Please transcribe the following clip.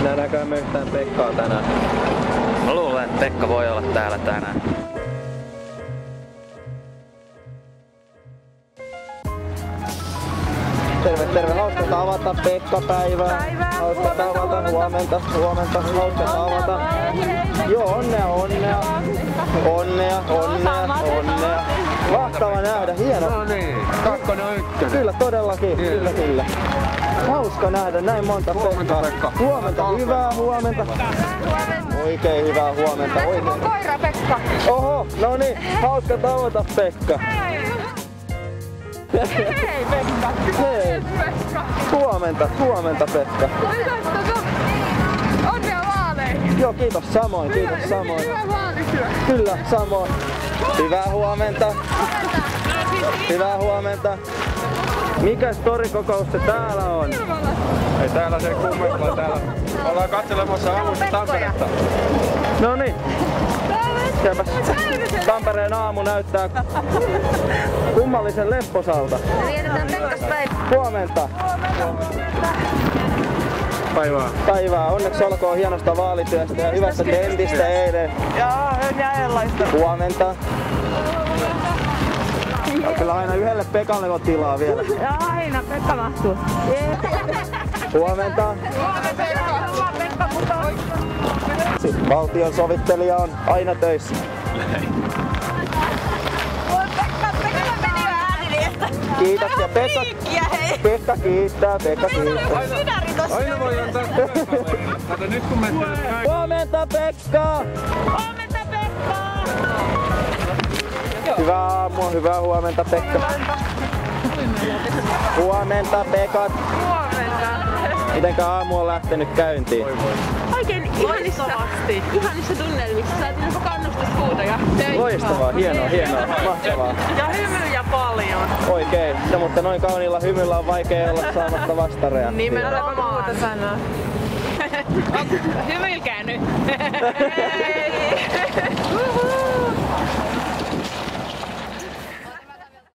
Nähdäänkö me yhtään Pekkaa tänään? Mä luulen, että Pekka voi olla täällä tänään. Terve. Hauska tavata Pekka päivää. Hauska tavata. Huomenta. Hauska tavata. Joo, onnea. Mahtava nähdä, hieno. No niin, 2 on 1. Kyllä, todellakin. Kyllä. Hauska nähdä näin monta Pekkaa. Pekka. Huomenta, hyvää huomenta. Oikein hyvää huomenta. Mun koira Pekka. Oho, no niin, hauska tavata Pekka. Hei Pekka. Hei. Pekka. Huomenta Pekka. Muistatko? Onnea vaaleihin. Joo, kiitos samoin. Hyvä vaalityö. Kyllä, samoin. Hyvää huomenta. Mikäs torikokous se täällä on? Ei täällä se kummempaa täällä. Ollaan katselemassa aamusta Tamperetta. No niin. Tampereen aamu näyttää kummallisen lepposalta. Me vietetään Pekkaspäivä. Huomenta. Päivää. Onneksi olkoon hienosta vaalityöstä ja hyvästä tentistä eilen. Joo, jäljenlaista. Huomenta. Kyllä aina yhdelle Pekalle on tilaa vielä. Joo, aina Pekka mahtuu. Huomenta. Pekka, mutta Valtion sovittelija on aina töissä. Pekka meni jo ääniliästä. Kiitos ja Pekka kiittää. Aina voi antaa Pekalle. Kato nyt kun me Huomenta Pekka! Hyvää aamua, hyvää huomenta Pekka. Huomenta Pekat. Mitenkä aamu on lähtenyt käyntiin? Oikein ihanissa tunnelmissa. Saatiin jopa kannustushuutoja. Loistavaa, hienoa, mahtavaa. Ja hymyjä paljon. Oikein, no, mutta noin kauniilla hymyllä on vaikea olla saamatta vastareaktiota. Nimenomaan. Hymyilkää nyt.